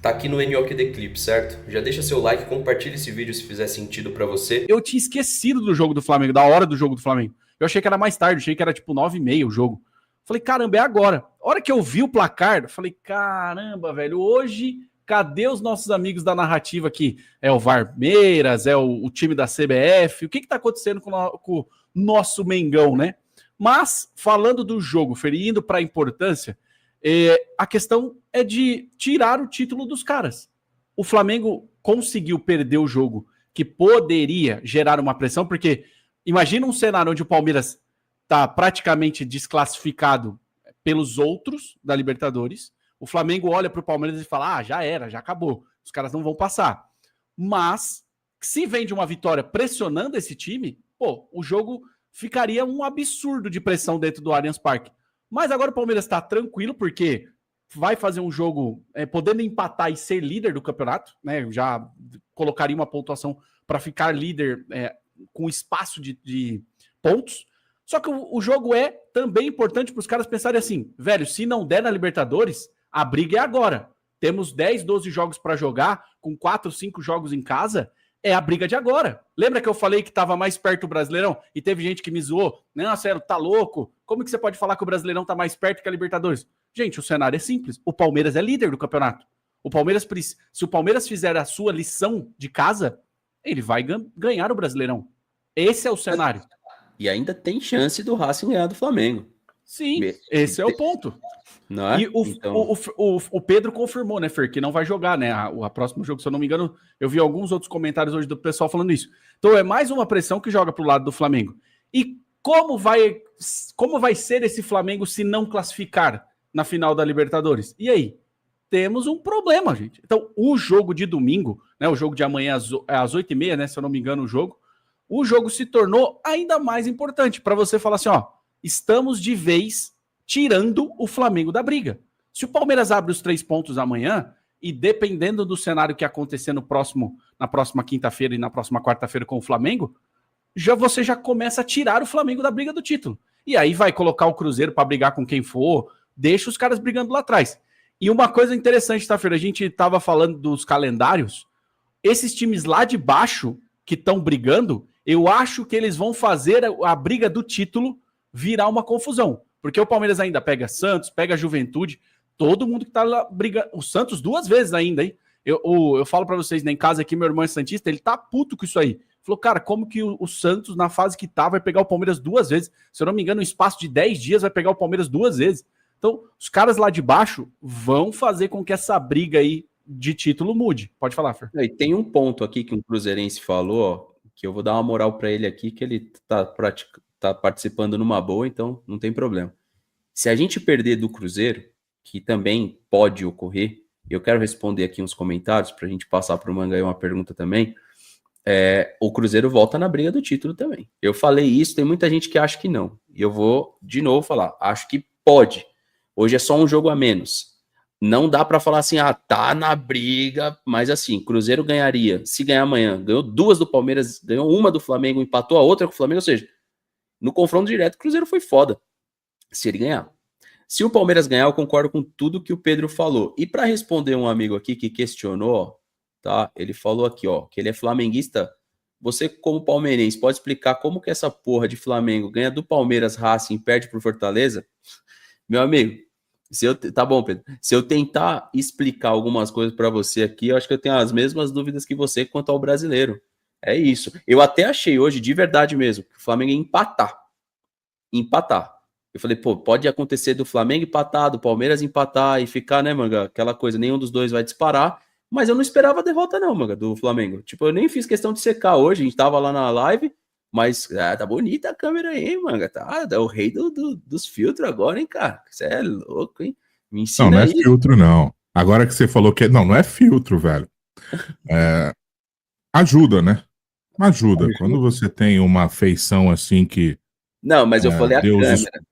tá aqui no NOKD Clip, certo? Já deixa seu like, compartilha esse vídeo se fizer sentido pra você. Eu tinha esquecido do jogo do Flamengo, da hora do jogo do Flamengo. Eu achei que era mais tarde, achei que era tipo 9h30 o jogo. Falei, caramba, é agora. A hora que eu vi o placar, eu falei, caramba, velho, hoje, cadê os nossos amigos da narrativa aqui? É o Varmeiras, é o time da CBF, o que tá acontecendo com o nosso Mengão, né? Mas, falando do jogo, ferindo para a importância, a questão é de tirar o título dos caras. O Flamengo conseguiu perder o jogo que poderia gerar uma pressão, porque imagina um cenário onde o Palmeiras está praticamente desclassificado pelos outros da Libertadores. O Flamengo olha para o Palmeiras e fala: já era, já acabou, os caras não vão passar. Mas, se vem de uma vitória pressionando esse time, pô, o jogo ficaria um absurdo de pressão dentro do Allianz Parque. Mas agora o Palmeiras está tranquilo, porque vai fazer um jogo podendo empatar e ser líder do campeonato, né? Já colocaria uma pontuação para ficar líder com espaço de pontos. Só que o jogo é também importante para os caras pensarem assim, velho, se não der na Libertadores, a briga é agora. Temos 10, 12 jogos para jogar, com 4, 5 jogos em casa, é a briga de agora. Lembra que eu falei que estava mais perto do Brasileirão? E teve gente que me zoou. Não, sério, tá louco? Como que você pode falar que o Brasileirão tá mais perto que a Libertadores? Gente, o cenário é simples. O Palmeiras é líder do campeonato. Se o Palmeiras fizer a sua lição de casa, ele vai ganhar o Brasileirão. Esse é o cenário. E ainda tem chance do Racing ganhar do Flamengo. Sim, esse é o ponto. Não é? E o Pedro confirmou, né, Fer, que não vai jogar, né? A próximo jogo, se eu não me engano, eu vi alguns outros comentários hoje do pessoal falando isso. Então é mais uma pressão que joga pro lado do Flamengo. E como vai ser esse Flamengo se não classificar na final da Libertadores? E aí? Temos um problema, gente. Então, o jogo de domingo, né? O jogo de amanhã às 8h30, né? Se eu não me engano, o jogo se tornou ainda mais importante para você falar assim, ó, estamos de vez tirando o Flamengo da briga. Se o Palmeiras abre os 3 pontos amanhã, e dependendo do cenário que acontecer na próxima quinta-feira e na próxima quarta-feira com o Flamengo, você já começa a tirar o Flamengo da briga do título. E aí vai colocar o Cruzeiro para brigar com quem for, deixa os caras brigando lá atrás. E uma coisa interessante, tá, Fer? A gente estava falando dos calendários, esses times lá de baixo que estão brigando, eu acho que eles vão fazer a briga do título virar uma confusão. Porque o Palmeiras ainda pega Santos, pega Juventude, todo mundo que tá lá brigando. O Santos 2 vezes ainda, hein? Eu falo para vocês, né, em casa aqui, meu irmão é santista, ele tá puto com isso aí. Falou, cara, como que o Santos, na fase que tá, vai pegar o Palmeiras 2 vezes? Se eu não me engano, no espaço de 10 dias vai pegar o Palmeiras 2 vezes. Então, os caras lá de baixo vão fazer com que essa briga aí de título mude. Pode falar, Fer. E tem um ponto aqui que um cruzeirense falou, ó, que eu vou dar uma moral para ele aqui, que ele tá participando numa boa, então não tem problema. Se a gente perder do Cruzeiro, que também pode ocorrer, eu quero responder aqui uns comentários para a gente passar para o Manga aí uma pergunta também, o Cruzeiro volta na briga do título também. Eu falei isso, tem muita gente que acha que não. E eu vou de novo falar, acho que pode. Hoje é só um jogo a menos. Não dá para falar assim, tá na briga, mas assim, Cruzeiro ganharia, se ganhar amanhã, ganhou 2 do Palmeiras, ganhou 1 do Flamengo, empatou a outra com o Flamengo, ou seja, no confronto direto, o Cruzeiro foi foda, se ele ganhar. Se o Palmeiras ganhar, eu concordo com tudo que o Pedro falou. E para responder um amigo aqui que questionou, tá? Ele falou aqui, ó, que ele é flamenguista. Você, como palmeirense, pode explicar como que essa porra de Flamengo ganha do Palmeiras, Racing, perde pro Fortaleza? Meu amigo, tá bom, Pedro. Se eu tentar explicar algumas coisas para você aqui, eu acho que eu tenho as mesmas dúvidas que você quanto ao brasileiro. É isso. Eu até achei hoje, de verdade mesmo, que o Flamengo ia empatar. Eu falei, pô, pode acontecer do Flamengo empatar, do Palmeiras empatar e ficar, né, Manga, aquela coisa, nenhum dos dois vai disparar, mas eu não esperava a derrota não, Manga, do Flamengo. Tipo, eu nem fiz questão de secar hoje, a gente tava lá na live, mas tá bonita a câmera aí, Manga, tá o rei dos filtros agora, hein, cara, você é louco, hein? Me ensina não aí. Não é filtro, não. Agora que você falou que... Não é filtro, velho. Ajuda, né? Ajuda. Quando você tem uma feição assim que... Não, mas eu falei Deus a câmera.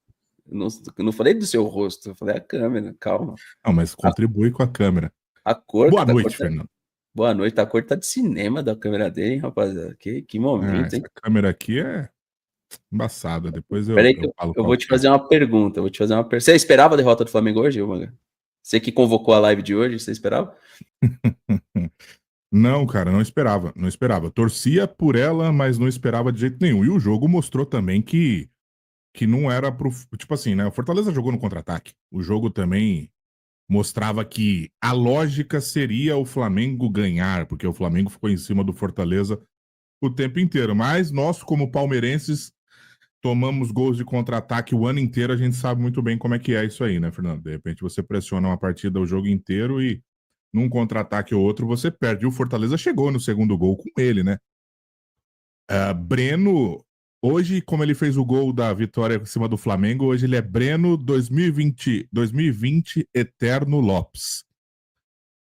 Não falei do seu rosto, eu falei a câmera, calma. Não, mas contribui com a câmera. A cor. Boa noite, Fernando. Boa noite, a cor tá de cinema da câmera dele, hein, rapaziada? Que momento, hein? Essa câmera aqui é embaçada. Depois Peraí que eu vou te fazer uma pergunta. Você esperava a derrota do Flamengo hoje, Manga? Você que convocou a live de hoje, você esperava? Não, cara, não esperava, não esperava. Torcia por ela, mas não esperava de jeito nenhum. E o jogo mostrou também que não era pro. Tipo assim, né? O Fortaleza jogou no contra-ataque. O jogo também mostrava que a lógica seria o Flamengo ganhar, porque o Flamengo ficou em cima do Fortaleza o tempo inteiro. Mas nós, como palmeirenses, tomamos gols de contra-ataque o ano inteiro. A gente sabe muito bem como é que é isso aí, né, Fernando? De repente você pressiona uma partida o jogo inteiro e num contra-ataque ou outro você perde. E o Fortaleza chegou no segundo gol com ele, né? Breno, hoje, como ele fez o gol da vitória em cima do Flamengo, hoje ele é Breno 2020 Eterno Lopes.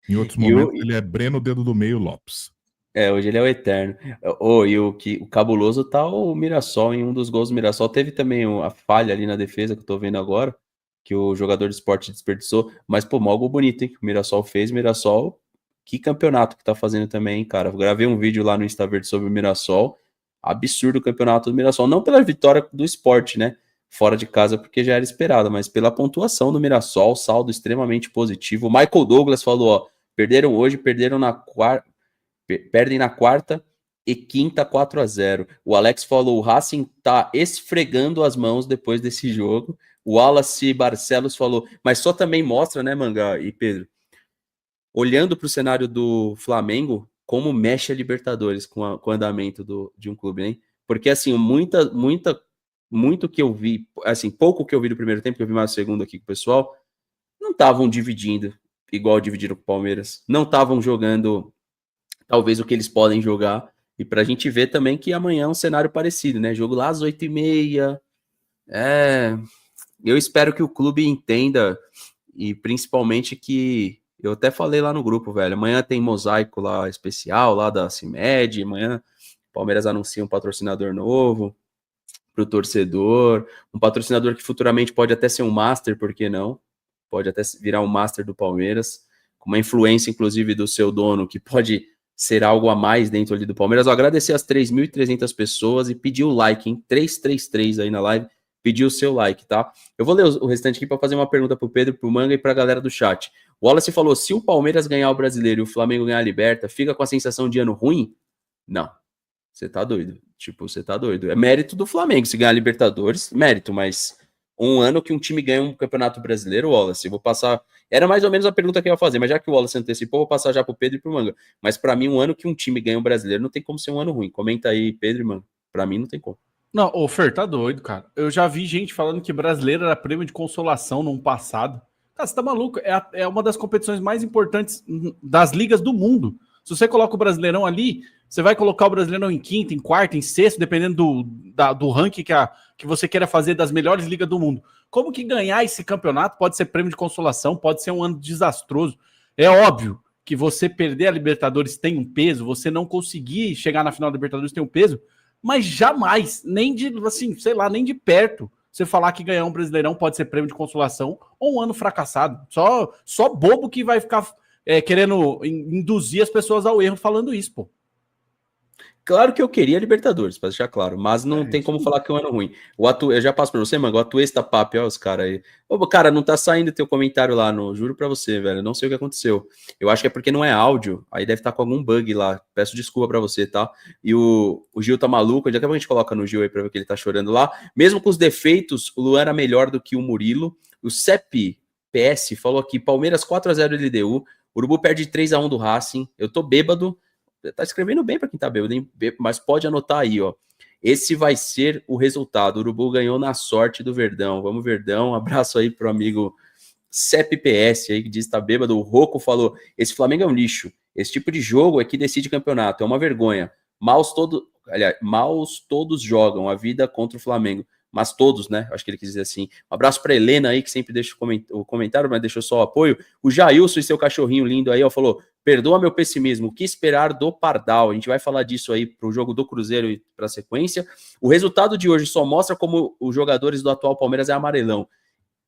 Em outros momentos, ele é Breno Dedo do Meio Lopes. Hoje ele é o eterno. E o cabuloso tá o Mirassol, em um dos gols do Mirassol. Teve também a falha ali na defesa, que eu tô vendo agora, que o jogador de esporte desperdiçou. Mas, pô, mó gol bonito, hein? Que o Mirassol fez. Mirassol, que campeonato que tá fazendo também, hein, cara? Eu gravei um vídeo lá no Insta Verde sobre o Mirassol. Absurdo o campeonato do Mirassol. Não pela vitória do esporte, né? Fora de casa, porque já era esperado, mas pela pontuação do Mirassol, saldo extremamente positivo. O Michael Douglas falou, ó, perderam hoje, perderam na quarta. Perdem na quarta e quinta 4-0. O Alex falou, o Racing tá esfregando as mãos depois desse jogo. O Wallace Barcelos falou, mas só também mostra, né, Manga e Pedro, olhando para o cenário do Flamengo, como mexe a Libertadores com o andamento de um clube, hein? Porque, assim, muito que eu vi, assim, pouco que eu vi do primeiro tempo, que eu vi mais o segundo aqui com o pessoal, não estavam dividindo igual dividiram com o Palmeiras. Não estavam jogando talvez o que eles podem jogar, e pra gente ver também que amanhã é um cenário parecido, né? Jogo lá às 8h30. Eu espero que o clube entenda, e principalmente que, eu até falei lá no grupo, velho, amanhã tem mosaico lá especial, lá da CIMED, amanhã o Palmeiras anuncia um patrocinador novo pro torcedor, um patrocinador que futuramente pode até ser um master, por que não? Pode até virar um master do Palmeiras, com uma influência, inclusive, do seu dono, que pode ser algo a mais dentro ali do Palmeiras. Eu agradecer as 3.300 pessoas e pedir o like, hein? 333 aí na live, pedir o seu like, tá? Eu vou ler o restante aqui para fazer uma pergunta pro Pedro, pro Manga e pra galera do chat. O Wallace falou, se o Palmeiras ganhar o Brasileiro e o Flamengo ganhar a Liberta, fica com a sensação de ano ruim? Não. Você tá doido. Tipo, você tá doido. É mérito do Flamengo se ganhar a Libertadores, mérito, mas um ano que um time ganha um campeonato brasileiro, Wallace, eu vou passar... Era mais ou menos a pergunta que eu ia fazer, mas já que o Wallace antecipou, vou passar já pro Pedro e pro Manga. Mas pra mim, um ano que um time ganha um brasileiro não tem como ser um ano ruim. Comenta aí, Pedro e Manga. Pra mim, não tem como. Não, o Fer tá doido, cara. Eu já vi gente falando que brasileiro era prêmio de consolação no passado. Cara, você tá maluco? É uma das competições mais importantes das ligas do mundo. Se você coloca o Brasileirão ali, você vai colocar o Brasileirão em quinto, em quarto, em sexto, dependendo do ranking que você queira fazer das melhores ligas do mundo. Como que ganhar esse campeonato pode ser prêmio de consolação, pode ser um ano desastroso. É óbvio que você perder a Libertadores tem um peso, você não conseguir chegar na final da Libertadores tem um peso, mas jamais, nem de, assim, sei lá, nem de perto, você falar que ganhar um Brasileirão pode ser prêmio de consolação ou um ano fracassado. Só bobo que vai ficar querendo induzir as pessoas ao erro falando isso, pô. Claro que eu queria Libertadores, pra deixar claro, mas não tem como falar que é um ano ruim. Eu já passo pra você, mano, o Atuesta Papo, ó, os caras aí. Ô, cara, não tá saindo teu comentário lá, juro pra você, velho, não sei o que aconteceu. Eu acho que é porque não é áudio, aí deve estar com algum bug lá, peço desculpa pra você, tá? E o Gil tá maluco, daqui a pouco a gente coloca no Gil aí pra ver que ele tá chorando lá. Mesmo com os defeitos, o Luan era melhor do que o Murilo. O CEP PS falou aqui, Palmeiras 4-0 LDU, Urubu perde 3-1 do Racing, eu tô bêbado. Tá escrevendo bem para quem tá bêbado, hein? Mas pode anotar aí, ó. Esse vai ser o resultado. O Urubu ganhou na sorte do Verdão. Vamos, Verdão. Um abraço aí pro amigo CEPPS aí, que diz que tá bêbado. O Rocco falou, esse Flamengo é um lixo. Esse tipo de jogo é que decide campeonato. É uma vergonha. Maus todos jogam a vida contra o Flamengo. Mas todos, né? Acho que ele quis dizer assim. Um abraço pra Helena aí, que sempre deixa o comentário, mas deixou só o apoio. O Jailson e seu cachorrinho lindo aí, ó, falou, perdoa meu pessimismo, o que esperar do Pardal? A gente vai falar disso aí pro jogo do Cruzeiro e pra sequência. O resultado de hoje só mostra como os jogadores do atual Palmeiras é amarelão.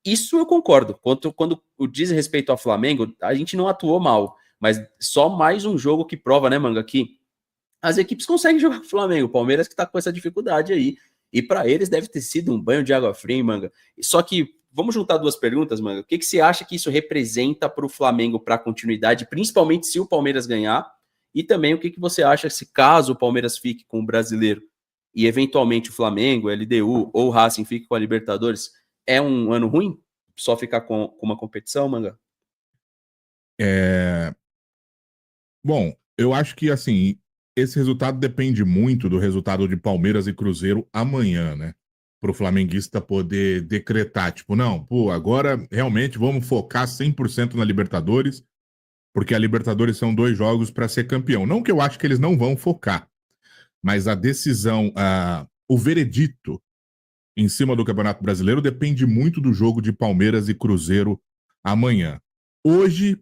Isso eu concordo. Quando diz respeito ao Flamengo, a gente não atuou mal, mas só mais um jogo que prova, né, Manga, que as equipes conseguem jogar com o Flamengo. O Palmeiras que tá com essa dificuldade aí. E para eles deve ter sido um banho de água fria, hein, Manga? Só que, vamos juntar duas perguntas, Manga. O que você acha que isso representa para o Flamengo para a continuidade, principalmente se o Palmeiras ganhar? E também o que você acha se caso o Palmeiras fique com o Brasileiro e eventualmente o Flamengo, LDU ou o Racing fique com a Libertadores, é um ano ruim? Só ficar com uma competição, Manga? Bom, eu acho que, assim, esse resultado depende muito do resultado de Palmeiras e Cruzeiro amanhã, né? Para o flamenguista poder decretar, tipo, não, pô, agora realmente vamos focar 100% na Libertadores, porque a Libertadores são 2 jogos para ser campeão. Não que eu acho que eles não vão focar, mas a decisão, o veredito em cima do Campeonato Brasileiro depende muito do jogo de Palmeiras e Cruzeiro amanhã. Hoje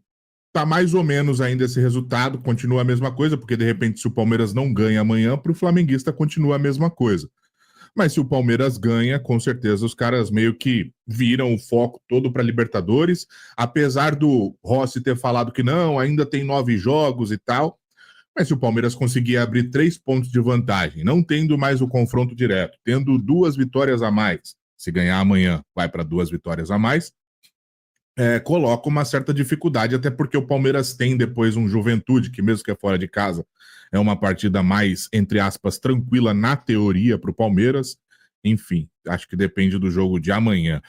tá mais ou menos ainda esse resultado, continua a mesma coisa, porque de repente se o Palmeiras não ganha amanhã, para o flamenguista continua a mesma coisa. Mas se o Palmeiras ganha, com certeza os caras meio que viram o foco todo para Libertadores, apesar do Rossi ter falado que não, ainda tem 9 jogos e tal. Mas se o Palmeiras conseguir abrir 3 pontos de vantagem, não tendo mais o confronto direto, tendo 2 vitórias a mais, se ganhar amanhã, vai para 2 vitórias a mais, coloca uma certa dificuldade, até porque o Palmeiras tem depois um Juventude, que mesmo que é fora de casa, é uma partida mais, entre aspas, tranquila na teoria para o Palmeiras. Enfim, acho que depende do jogo de amanhã.